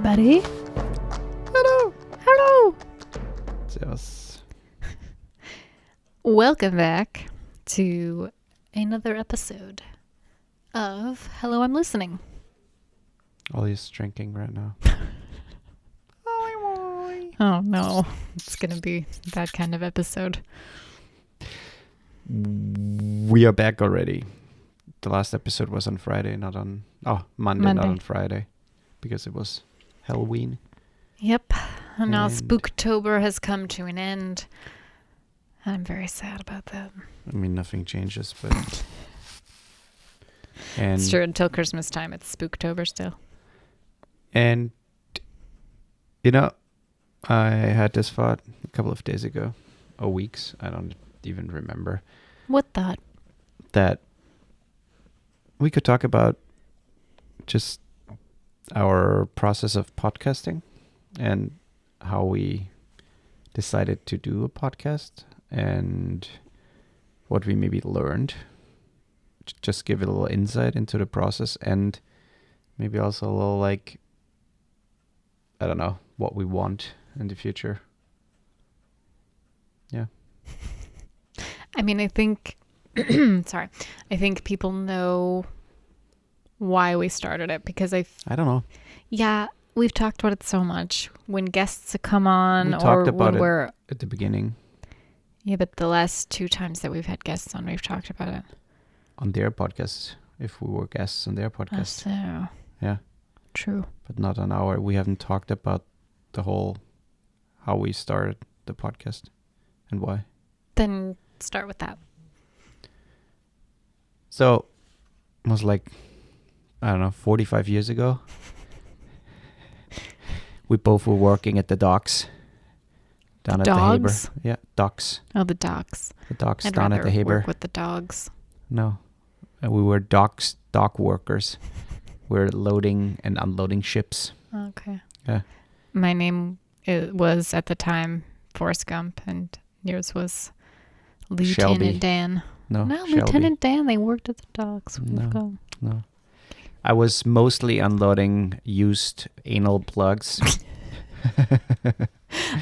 everybody. Hello. Hello. Servus. Welcome back to another episode of Hello, I'm Listening. Ollie's drinking right now. Oh no, it's going to be that kind of episode. We are back already. The last episode was on Friday, Monday, not on Friday, because it was Halloween. Yep. And now And- Spooktober has come to an end. I'm very sad about that. I mean, nothing changes, but... And, It's true, until Christmas time, it's Spooktober still. And, you know, I had this thought a couple of days ago, or weeks, I don't even remember, What thought? that we could talk about just our process of podcasting and how we decided to do a podcast and what we maybe learned. Just give it a little insight into the process and maybe also a little I don't know, what we want in the future. Yeah. I mean, I think, I think people know why we started it because I don't know. yeah, we've talked about it so much. When guests come on We or talked about when it we're, at the beginning yeah, but the last two times that we've had guests on, we've talked about it. on their podcast, if we were guests on their Oh, podcast. so, Yeah. true. But not on our. We haven't talked about the whole, how we started the podcast and why. Then start with that. So it was I don't know, 45 years ago. We both were working at the docks down at the Haber. Dogs? Yeah, docks. Oh, the dogs. The docks I'd down at rather the Haber. work with the dogs. No, we were dock workers. We're loading and unloading ships. Okay. Yeah. My name was at the time Forrest Gump, and yours was Lieutenant Shelby. Dan. No, No, Shelby. Lieutenant Dan. They worked at the docks. No. No. I was mostly unloading used anal plugs.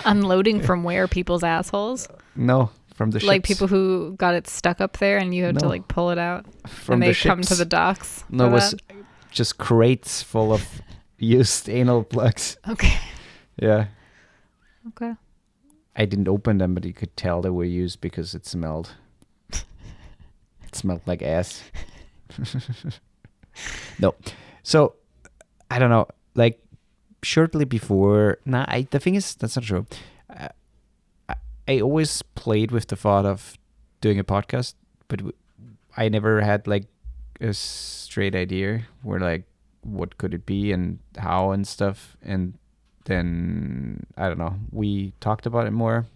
Unloading from where? People's assholes? No, from the ships. Like people who got it stuck up there and you had to No. pull it out? from and the they ships. come to the docks? No, it for was that? just crates full of used anal plugs. Okay. Yeah. Okay. I didn't open them, but you could tell they were used because it smelled. It smelled like ass. No. So, I don't know. Shortly before... the thing is, that's not true. I always played with the thought of doing a podcast, but I never had, a straight idea where, what could it be and how and stuff. And then, I don't know, we talked about it more.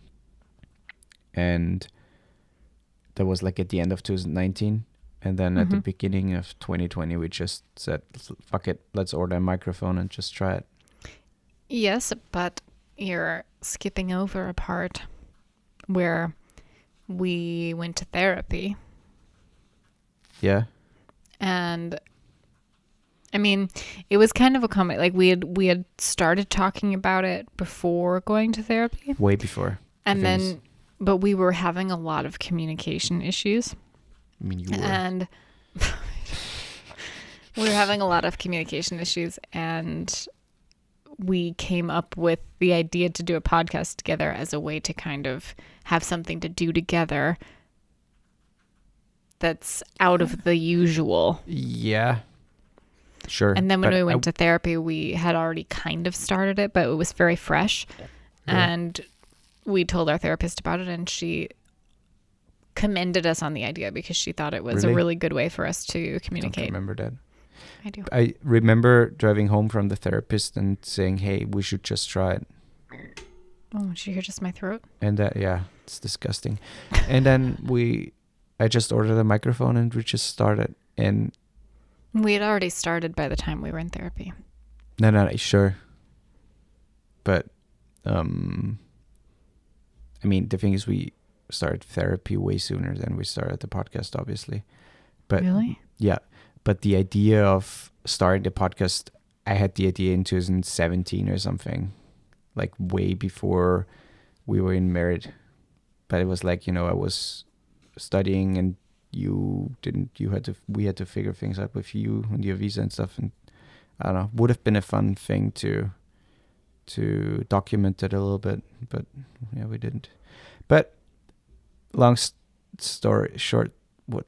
And that was, at the end of 2019. And then at the beginning of 2020, we just said, fuck it, let's order a microphone and just try it. Yes, but you're skipping over a part where we went to therapy. Yeah. And I mean, it was kind of a comment. We had started talking about it before going to therapy. Way before. And The thing is- then, but we were having a lot of communication issues. I mean, you were. And we were having a lot of communication issues, and we came up with the idea to do a podcast together as a way to kind of have something to do together that's out of the usual. Yeah. Sure. And then when But we went to therapy, we had already kind of started it, but it was very fresh. Yeah. And we told our therapist about it, and she commended us on the idea because she thought it was a Really? really good way for us to I don't communicate. remember that. I do. I remember driving home from the therapist and saying, hey, we should just try it. Oh, did you hear just my throat? And yeah, it's disgusting. And then I just ordered a microphone and we just started. And We had already started by the time we were in therapy. no, sure. But, I mean, the thing is we started therapy way sooner than we started the podcast, obviously. But Really? yeah, but the idea of starting the podcast I had the idea in 2017 or something, like way before we were in married. But it was like, you know, I was studying and we had to figure things out with you and your visa and stuff. And I don't know, would have been a fun thing to document it a little bit, but yeah, we didn't. But long story short, what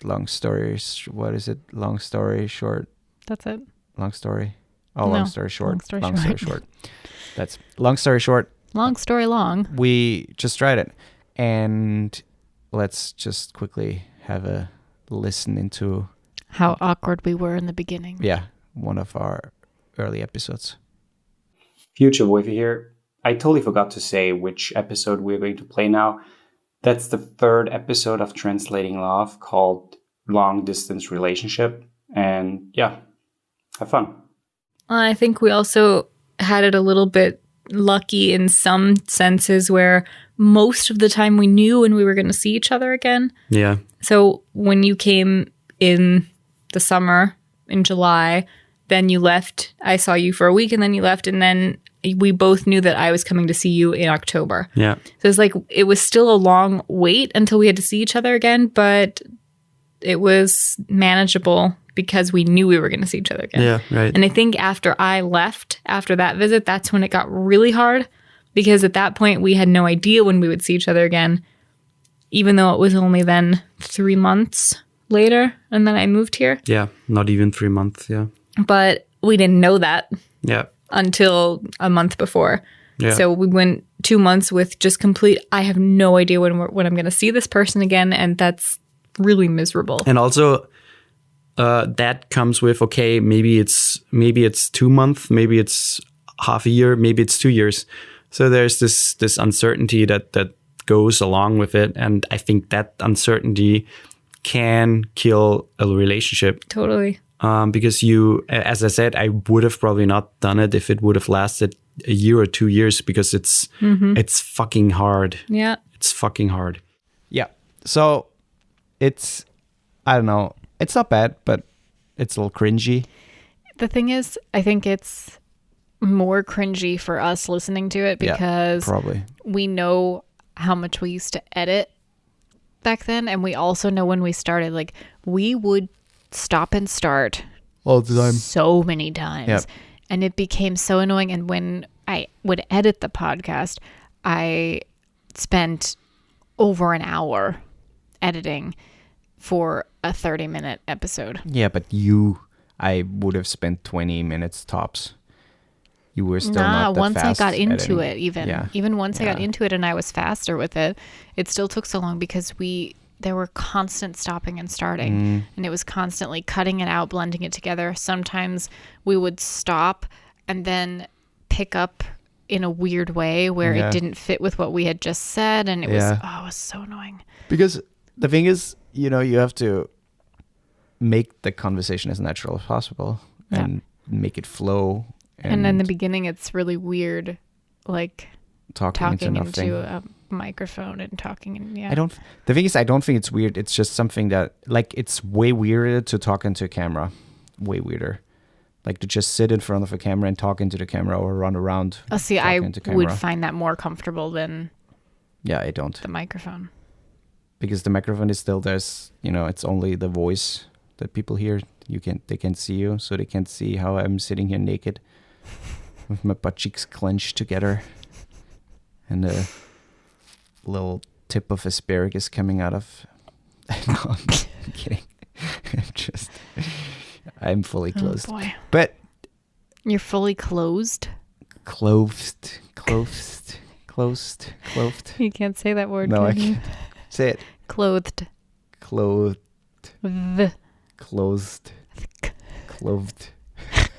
is it? Long story short. That's it. Long story. Oh, No. long story short. Long story Long short. story short. That's long story short. Long story long. We just tried it, and let's just quickly have a listen into How awkward we were in the beginning. one of our early episodes. Future Woifi here. I totally forgot to say which episode we're going to play now. That's the third episode of Translating Love, called Long Distance Relationship. And yeah, have fun. I think we also had it a little bit lucky in some senses where most of the time we knew when we were going to see each other again. Yeah. So when you came in the summer in July, then you left. I saw you for a week and then you left. And then we both knew that I was coming to see you in October. Yeah. So it's like it was still a long wait until we had to see each other again, but it was manageable because we knew we were going to see each other again. Yeah, right. And I think after I left, after that visit, that's when it got really hard because at that point we had no idea when we would see each other again, even though it was only then 3 months later and then I moved here. Yeah, not even 3 months. Yeah. But we didn't know that Yeah. until a month before. Yeah. So we went 2 months with just complete, I have no idea when I'm going to see this person again. And that's really miserable. And also, that comes with, okay, maybe it's 2 months, maybe it's half a year, maybe it's 2 years. So there's this uncertainty that goes along with it, and I think that uncertainty can kill a relationship. Totally. Because you, as I said, I would have probably not done it if it would have lasted a year or 2 years, because it's fucking hard. Yeah. It's fucking hard. Yeah. So it's, I don't know, it's not bad, but it's a little cringy. The thing is, I think it's more cringy for us listening to it because Probably. we know how much we used to edit back then. And we also know when we started, like, we would stop and start All the time. so many times. Yep. And it became so annoying. And when I would edit the podcast, I spent over an hour editing for a 30-minute episode. Yeah, but I would have spent 20 minutes tops. You were still not that once fast I got into editing. it, even once I got into it and I was faster with it, it still took so long because there were constant stopping and starting, and it was constantly cutting it out, blending it together. Sometimes we would stop and then pick up in a weird way where it didn't fit with what we had just said, and it was so annoying. Because the thing is, you know, you have to make the conversation as natural as possible and make it flow. And in the beginning, it's really weird, like talking into a microphone and talking. And the thing is, I don't think it's weird. It's just something that, like, it's way weirder to talk into a camera. Way weirder. Like to just sit in front of a camera and talk into the camera or run around. Oh, see, I would find that more comfortable than I don't. the microphone. Because the microphone is still, there's, you know, it's only the voice that people hear. They can't see you, so they can't see how I'm sitting here naked with my butt cheeks clenched together and a little tip of asparagus coming out of. No, I'm kidding. I'm fully closed. Oh boy. But You're fully closed? clothed. You can't say that word, No, I can you? can't. Say it. Clothed. Clothed. The. Closed. Clothed.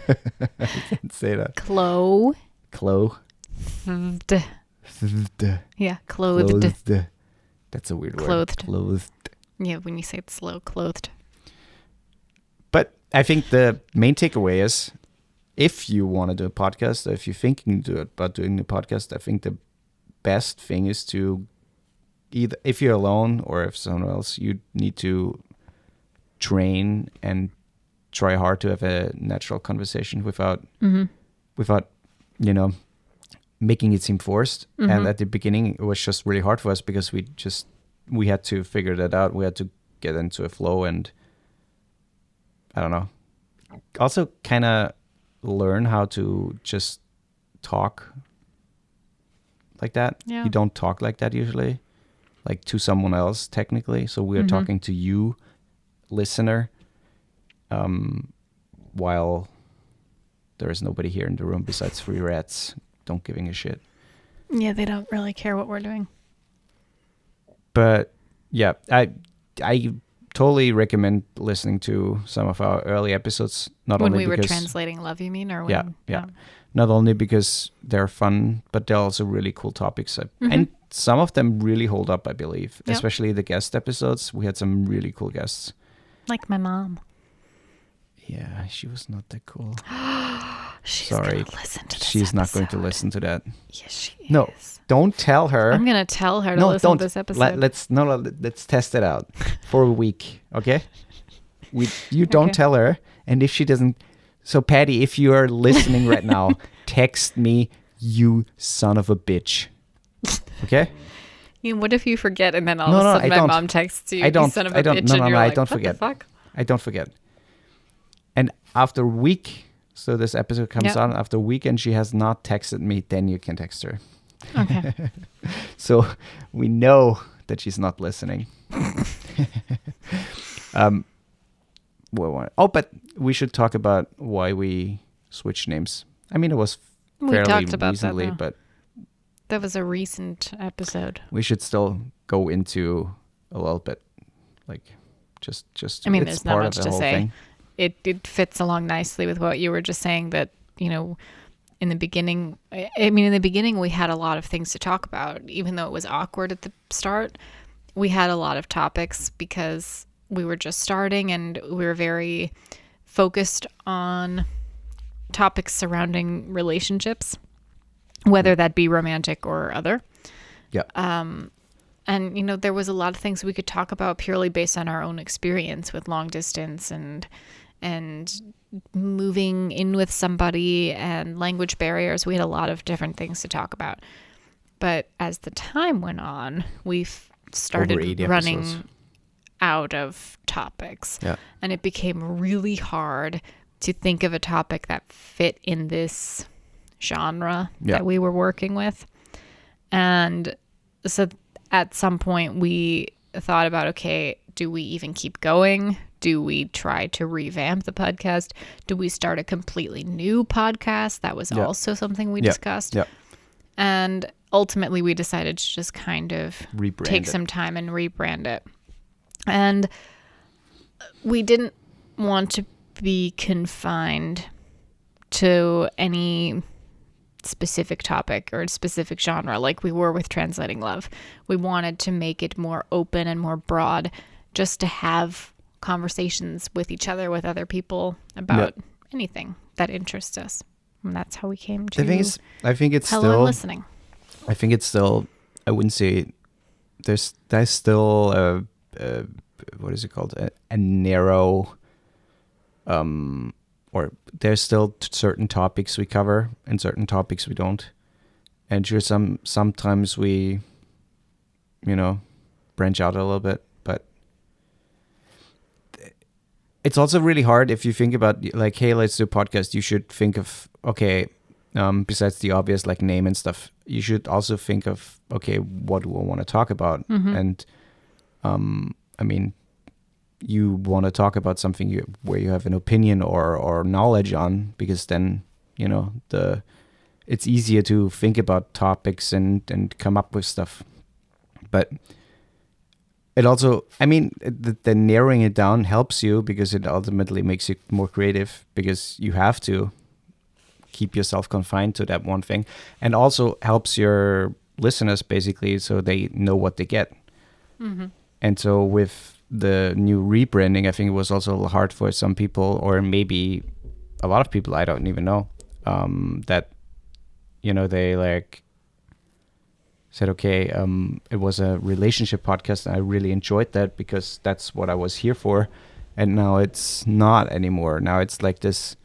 I can't say that. Clothed. Clothed. Yeah, clothed. That's a weird Clothed. word. Clothed. Yeah, when you say it slow, clothed. But I think the main takeaway is, if you want to do a podcast, or if you're thinking about doing a podcast, I think the best thing is to either, if you're alone or if someone else, you need to train and try hard to have a natural conversation without without, making it seem forced. And at the beginning, it was just really hard for us because we had to figure that out. We had to get into a flow and, I don't know, also kind of learn how to just talk like that. Yeah. You don't talk like that usually, like to someone else technically. So we are talking to you, listener, while there is nobody here in the room besides 3 rats, don't giving a shit. Yeah, they don't really care what we're doing. But yeah, I totally recommend listening to some of our early episodes. Not When only we were because, translating love, you mean? Or when, yeah. Not only because they're fun, but they're also really cool topics. And some of them really hold up, I believe. Yep. Especially the guest episodes. We had some really cool guests. Like my mom. Yeah, she was not that cool. She's Sorry. gonna listen to this She's not going to episode. listen to that. Yes, she is. No, don't tell her. I'm gonna tell her to No, listen don't. to this episode. Let's test it out for a week, okay? You don't Okay. tell her, and if she doesn't, so Patty, if you are listening right now, text me, you son of a bitch, okay? What if you forget and then all No, of a no, sudden I my don't. mom texts you, I don't. you son of a I don't. bitch, No, and no, you're no, I like, don't what forget. the fuck? I don't forget. And after a week, so this episode comes Yep. on after a week, and she has not texted me, then you can text her. Okay. So we know that she's not listening. But we should talk about why we switched names. I mean, it was We fairly talked about recently, that, though. but That was a recent episode. we should still go into a little bit, like just. I mean, it's there's not part much of the to whole say. thing. It fits along nicely with what you were just saying, that, in the beginning, in the beginning we had a lot of things to talk about, even though it was awkward at the start. We had a lot of topics because we were just starting, and we were very focused on topics surrounding relationships, whether that be romantic or other. Yeah. And, there was a lot of things we could talk about purely based on our own experience with long distance and moving in with somebody and language barriers. We had a lot of different things to talk about. But as the time went on, we Over started 80 running episodes. out of topics. Yeah. And it became really hard to think of a topic that fit in this genre Yeah. that we were working with. And so at some point we thought about, okay, do we even keep going? Do we try to revamp the podcast? Do we start a completely new podcast? That was Yeah. also something we Yeah. discussed. Yeah. And ultimately we decided to just kind of Rebrand take it. some time and rebrand it. And we didn't want to be confined to any specific topic or specific genre like we were with Translating Love. We wanted to make it more open and more broad, just to have conversations with each other, with other people about anything that interests us. And that's how we came to The thing is, I think it's Hello and still. Listening. I think it's still. I wouldn't say there's still a what is it called, a narrow or there's still certain topics we cover and certain topics we don't, and sure, sometimes we branch out a little bit, but it's also really hard if you think about, like, hey, let's do a podcast. You should think of, okay, besides the obvious like name and stuff, you should also think of, okay, what do I want to talk about? And I mean, you want to talk about something where you have an opinion or knowledge on, because then it's easier to think about topics and come up with stuff. But it also, I mean, the narrowing it down helps you because it ultimately makes you more creative, because you have to keep yourself confined to that one thing, and also helps your listeners basically so they know what they get. And so with the new rebranding, I think it was also a little hard for some people, or maybe a lot of people, I don't even know, that they like said, okay, it was a relationship podcast and I really enjoyed that because that's what I was here for, and now it's not anymore. Now it's like this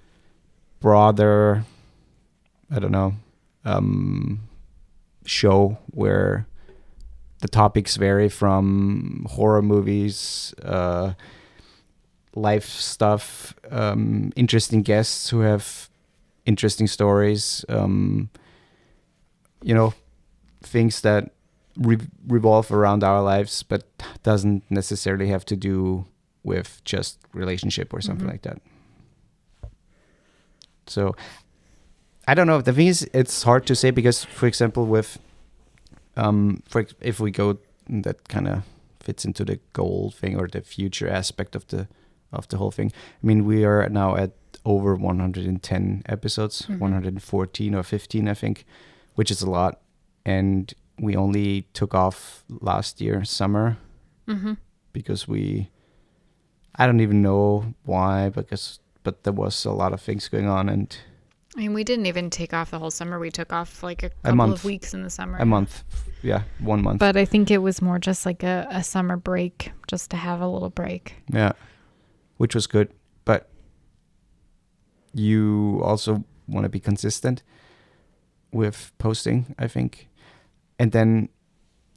broader I don't know, show where the topics vary from horror movies, life stuff, interesting guests who have interesting stories, things that revolve around our lives, but doesn't necessarily have to do with just relationship or something like that. So I don't know. The thing is, it's hard to say because, for example, with if we go, that kind of fits into the goal thing or the future aspect of the whole thing. I mean, we are now at over 110 episodes, 114 or 15, I think, which is a lot. And we only took off last year, summer, because I don't even know why, but there was a lot of things going on. And I mean, we didn't even take off the whole summer. We took off like a couple of weeks in the summer. A month. Yeah, 1 month. But I think it was more just like a summer break, just to have a little break. Yeah, which was good. But you also want to be consistent with posting, I think. And then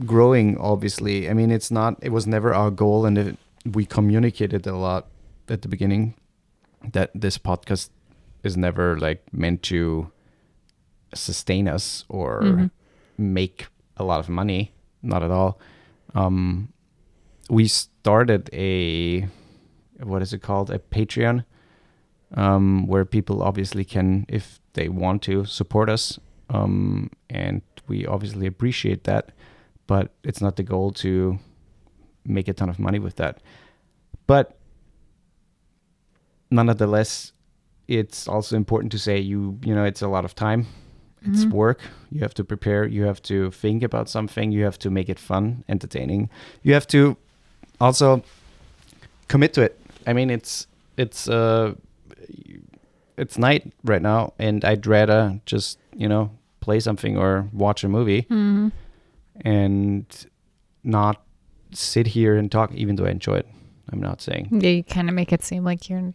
growing, obviously. I mean, it was never our goal, and we communicated a lot at the beginning that this podcast is never like meant to sustain us or make a lot of money. Not at all. We started what is it called? A Patreon, where people obviously can, if they want to, support us. And we obviously appreciate that, but it's not the goal to make a ton of money with that. But nonetheless, it's also important to say it's a lot of time. It's work. You have to prepare. You have to think about something. You have to make it fun, entertaining. You have to also commit to it. I mean, it's night right now, and I'd rather just play something or watch a movie and not sit here and talk, even though I enjoy it. I'm not saying. Yeah, you kind of make it seem like you're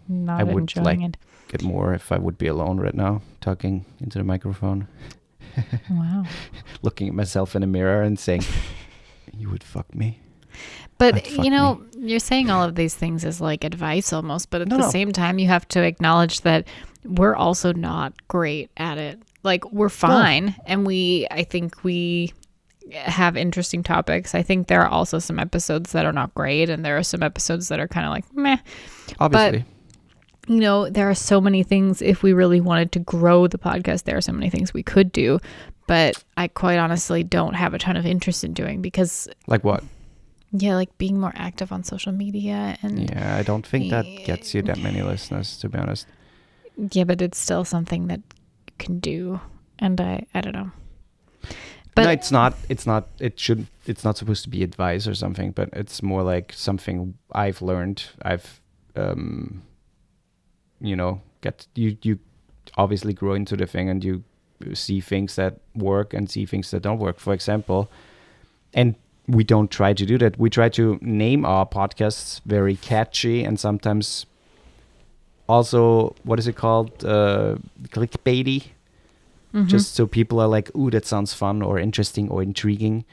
not enjoying it. Get more if I would be alone right now, talking into the microphone. Wow. Looking at myself in a mirror and saying, you would fuck me. But, you're saying all of these things as like advice almost, but at the same time, you have to acknowledge that we're also not great at it. Like, we're fine. And I think we have interesting topics. I think there are also some episodes that are not great, and there are some episodes that are kind of like meh. Obviously. But, there are so many things, if we really wanted to grow the podcast, there are so many things we could do. But I quite honestly don't have a ton of interest in doing because... Like what? Yeah, like being more active on social media. Yeah, I don't think that gets you that many listeners, to be honest. Yeah, but it's still something that you can do. And I don't know. But no, it's not. It's not supposed to be advice or something, but it's more like something I've learned. You obviously grow into the thing, and you see things that work and see things that don't work. For example, and we don't try to do that. We try to name our podcasts very catchy and sometimes also, what is it called? Clickbaity. Just so people are like, ooh, that sounds fun or interesting or intriguing.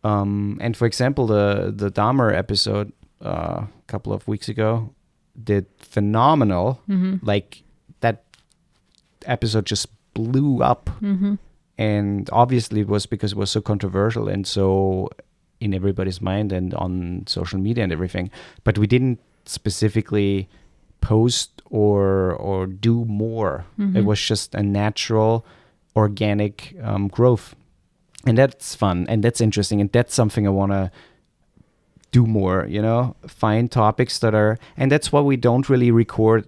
And for example, the Dahmer episode a couple of weeks ago did phenomenal. Like, that episode just blew up. And obviously it was because it was so controversial and so in everybody's mind and on social media and everything. But we didn't specifically post or do more. It was just a natural, organic growth. And that's fun and that's interesting. And that's something I want to do more, find topics that are... And that's why we don't really record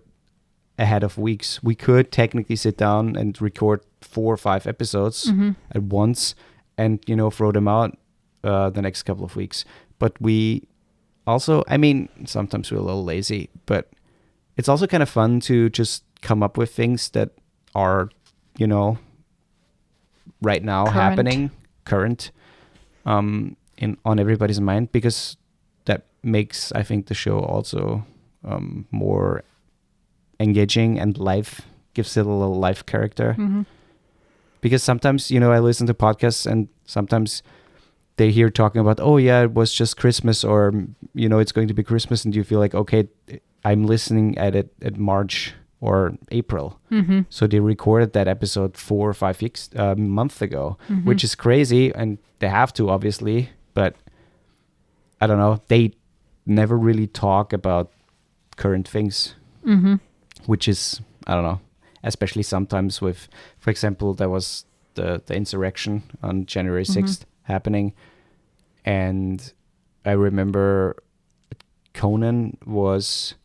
ahead of weeks. We could technically sit down and record 4 or 5 episodes at once and, throw them out the next couple of weeks. But we also, I mean, sometimes we're a little lazy, but it's also kind of fun to just come up with things that are, right now happening, current, on everybody's mind, because that makes, I think, the show also more engaging and life gives it a little life character. Mm-hmm. Because sometimes, you know, I listen to podcasts and sometimes they hear talking about, oh yeah, it was just Christmas, or, you know, it's going to be Christmas, and you feel like, okay, I'm listening at it at March or April. Mm-hmm. So they recorded that episode 4 or 5 weeks, months ago, which is crazy, and they have to, obviously, but I don't know, they never really talk about current things, which is, I don't know, especially sometimes with, for example, there was the insurrection on January 6th happening, and I remember Conan was,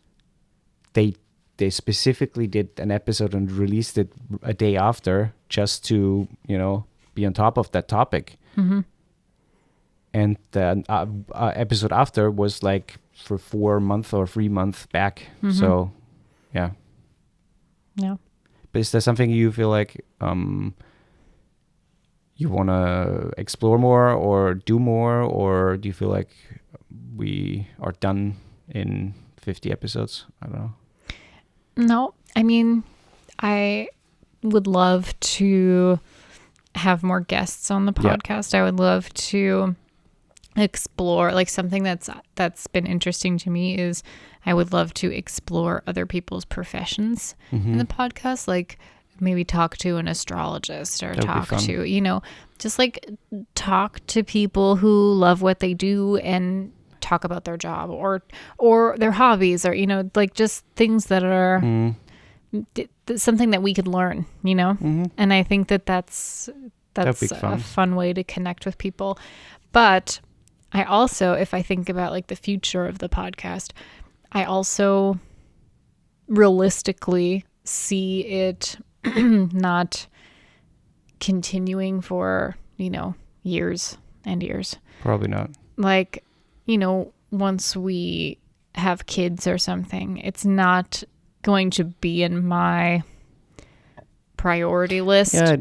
they specifically did an episode and released it a day after, just to, you know, be on top of that topic. And the episode after was like for 4 months or 3 months back. So yeah. But is there something you feel like you want to explore more or do more, or do you feel like we are done in 50 episodes? I don't know. No, I mean, I would love to have more guests on the podcast. I would love to explore, like, something that's been interesting to me is I would love to explore other people's professions in the podcast, like maybe talk to an astrologist or talk to, you know, just like talk to people who love what they do and talk about their job or their hobbies, or, you know, like just things that are something that we could learn, you know. And I think that's a fun way to connect with people. But I also, if I think about like the future of the podcast, I also realistically see it not continuing for, you know, years and years. Probably not. Like, you know, once we have kids or something, it's not going to be in my priority list to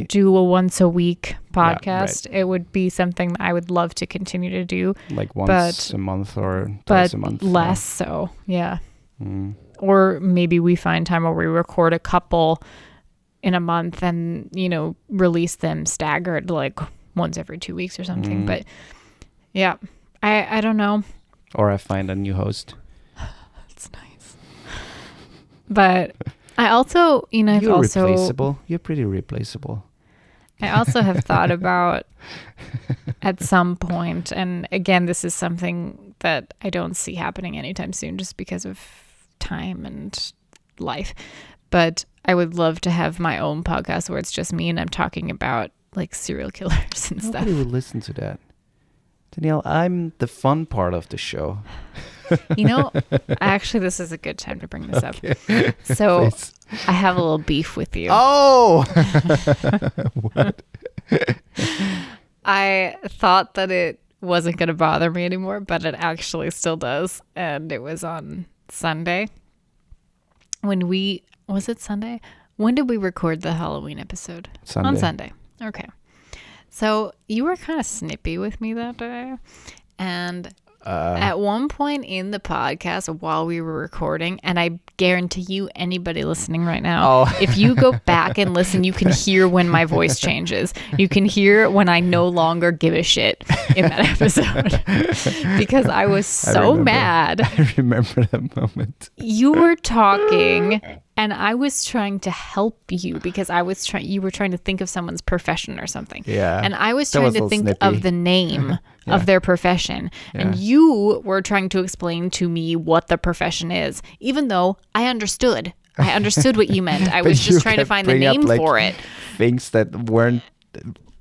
do a once a week podcast. It would be something that I would love to continue to do, like once a month or twice a month, less so. Yeah. Or maybe we find time where we record a couple in a month and, you know, release them staggered, like once every 2 weeks or something. But yeah, I don't know. Or I find a new host. That's nice. But I also, you know, You're replaceable. You're pretty replaceable. I also have thought about at some point, and again, this is something that I don't see happening anytime soon just because of time and life, but I would love to have my own podcast where it's just me and I'm talking about like serial killers and stuff. Nobody would listen to that. Danielle, I'm the fun part of the show. You know, actually, this is a good time to bring this up. So please. I have a little beef with you. Oh! What? I thought that it wasn't going to bother me anymore, but it actually still does. And it was on Sunday. Was it Sunday? When did we record the Halloween episode? Sunday. On Sunday. Okay. So you were kind of snippy with me that day. And at one point in the podcast while we were recording, and I guarantee you, anybody listening right now, if you go back and listen, you can hear when my voice changes. You can hear when I no longer give a shit in that episode because I was so mad. I remember that moment. You were talking and I was trying to help you because you were trying to think of someone's profession or something. Yeah. And I was trying to think of the name of their profession. Yeah. And you were trying to explain to me what the profession is, even though I understood. I understood what you meant. I was just trying to find the name for it. Things that weren't.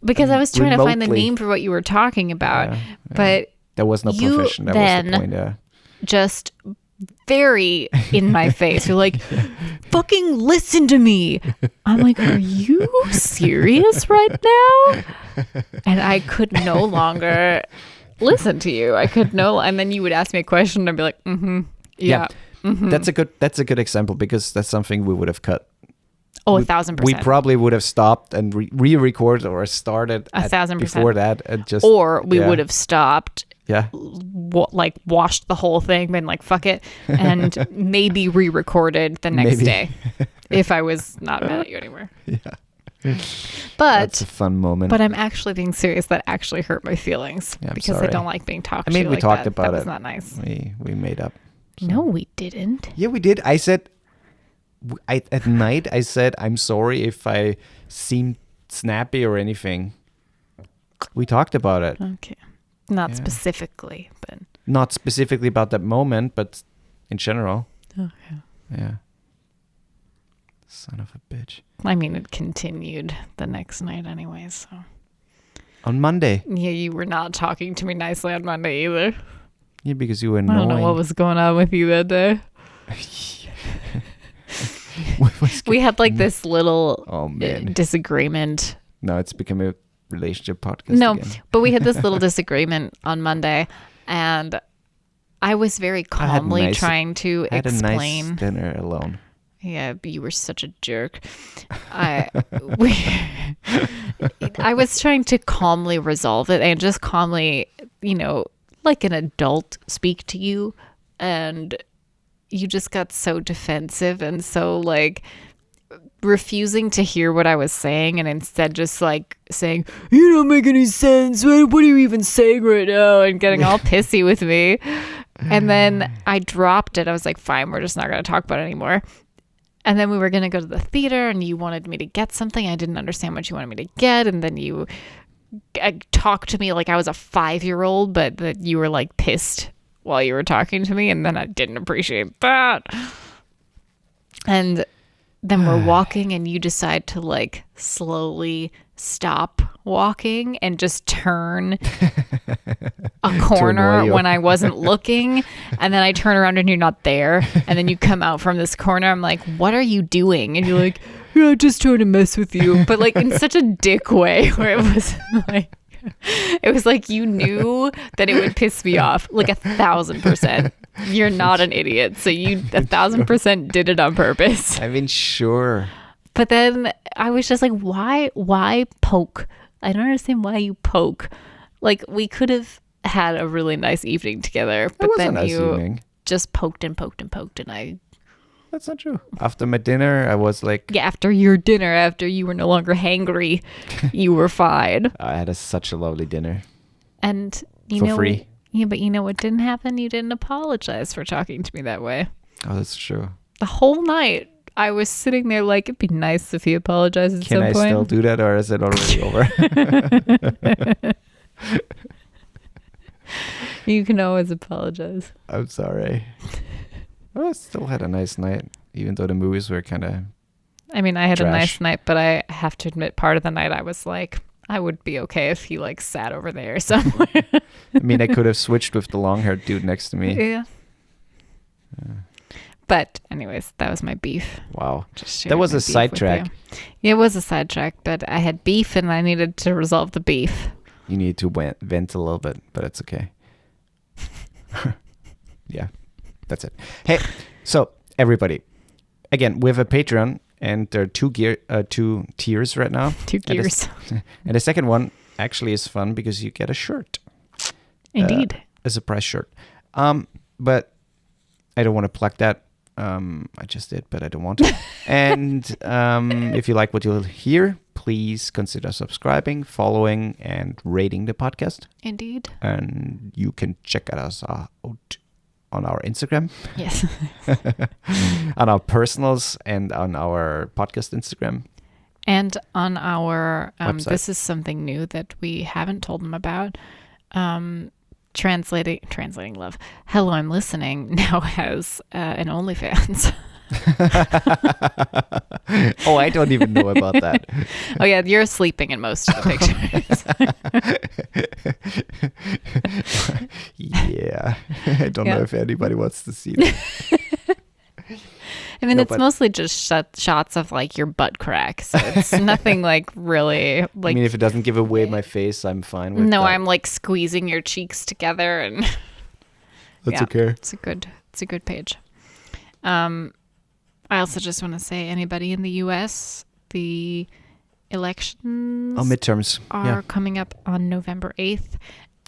Because I was trying to find the name for what you were talking about. Yeah. But there was no profession. That was the point. Yeah. Just very in my face. You're like, fucking listen to me. I'm like, are you serious right now? And I could no longer listen to you. And then you would ask me a question and I'd be like, yeah. Mm-hmm. That's a good example because that's something we would have cut. Oh, 1,000%. We probably would have stopped and re-recorded or started 1,000% before that. And just, or we would have stopped. Yeah. Like washed the whole thing, been like, fuck it. And maybe re-recorded the next day. if I was not mad at you anymore. Yeah. But That's a fun moment. But I'm actually being serious. That actually hurt my feelings Yeah, I'm because sorry. I don't like being talked I mean, to we like talked that. about That was it. not nice. We made up. No, we didn't. Yeah, we did. I said, at night, I said, I'm sorry if I seemed snappy or anything. We talked about it. Okay. Not Yeah. specifically, but Not specifically about that moment, but in general. okay. Yeah. Son of a bitch. I mean, it continued the next night anyway, so. On Monday. Yeah, you were not talking to me nicely on Monday either. Yeah, because you were I annoying. don't know what was going on with you that day. What was We had like this little Oh, man. disagreement. No, it's become a relationship podcast No, again. but we had this little disagreement on Monday, and I was very calmly trying to I had a explain. nice dinner alone. Yeah, but you were such a jerk. I was trying to calmly resolve it and just calmly, like an adult speak to you, and you just got so defensive and so like refusing to hear what I was saying, and instead just like saying, "You don't make any sense. What are you even saying right now?" and getting all pissy with me. And then I dropped it. I was like, "Fine, we're just not going to talk about it anymore." And then we were going to go to the theater, and you wanted me to get something. I didn't understand what you wanted me to get. And then you talked to me like I was a 5-year-old, but that you were like pissed while you were talking to me. And then I didn't appreciate that. And then we're walking, and you decide to like slowly stop walking and just turn a corner you. when I wasn't looking. And then I turn around and you're not there. And then you come out from this corner. I'm like, "What are you doing?" And you're like, "Yeah, just trying to mess with you." But like in such a dick way where it was like you knew that it would piss me off like 1,000%. You're not an idiot. So you 1,000% did it on purpose. I mean, sure. But then I was just like, why poke? I don't understand why you poke. Like, we could have had a really nice evening together, but was a then nice you evening. just poked and poked and poked, and I... That's not true. After my dinner, I was like... Yeah, after your dinner, after you were no longer hangry, you were fine. I had such a lovely dinner. And you For know... free. Yeah, but you know what didn't happen? You didn't apologize for talking to me that way. Oh, that's true. The whole night, I was sitting there like, it'd be nice if he apologized at some point. Can I still do that, or is it already over? You can always apologize. I'm sorry. Well, I still had a nice night, even though the movies were kind of... I mean, I had a Trash. nice night, but I have to admit, part of the night I was like, I would be okay if he like sat over there somewhere. I mean, I could have switched with the long-haired dude next to me. Yeah. But anyways, that was my beef. Wow. Just That sharing was my a beef with sidetrack. you. Yeah, it was a sidetrack, but I had beef and I needed to resolve the beef. You need to vent a little bit, but it's okay. Yeah, that's it. Hey, so everybody, again, we have a Patreon, and there are two tiers right now. 2 gears. And the second one actually is fun because you get a shirt. Indeed. A surprise shirt. But I don't want to plug that. I just did, but I don't want to. And if you like what you'll hear, please consider subscribing, following, and rating the podcast. Indeed. And you can check us out on our Instagram, Yes. on our personals, and on our podcast Instagram. And on our, Website. this is something new that we haven't told them about. Translating love. Hello, I'm listening now has an OnlyFans. Oh, I don't even know about that. Oh yeah, you're sleeping in most of the pictures. Yeah. I don't know Yeah. if anybody wants to see that. I mean, No, it's but- mostly just shots of like your butt crack, so it's nothing like really like. I mean, if it doesn't give away my face, I'm fine with no, that. I'm like squeezing your cheeks together, and That's yeah. okay. it's a good page. I also just want to say, anybody in the U.S., the elections Oh, midterms. are Yeah. coming up on November 8th.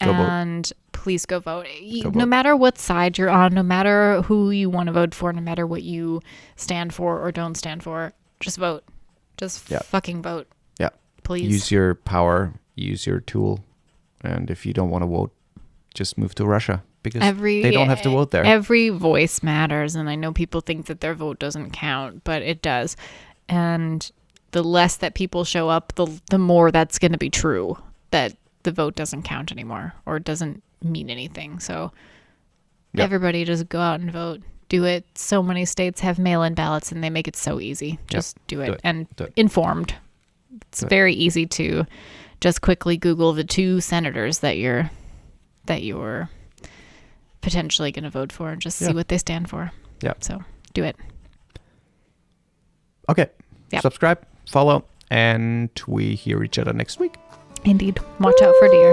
Go vote. And please go vote. Go No vote. matter what side you're on, no matter who you want to vote for, no matter what you stand for or don't stand for, just vote. Just Yeah. fucking vote, Yeah. please. Use your power. Use your tool. And if you don't want to vote, just move to Russia because they don't have to vote there. Every voice matters, and I know people think that their vote doesn't count, but it does. And the less that people show up, the more that's going to be true, that the vote doesn't count anymore or doesn't mean anything. So Yep. everybody just go out and vote. Do it. So many states have mail-in ballots, and they make it so easy. Just do it. Do it. And Do it. informed. It's Do it. very easy to just quickly Google the 2 senators that you're potentially going to vote for and just see Yeah. what they stand for. Yeah. So do it. Okay. Yep. Subscribe, follow, and we hear each other next week. Indeed. Watch out for deer.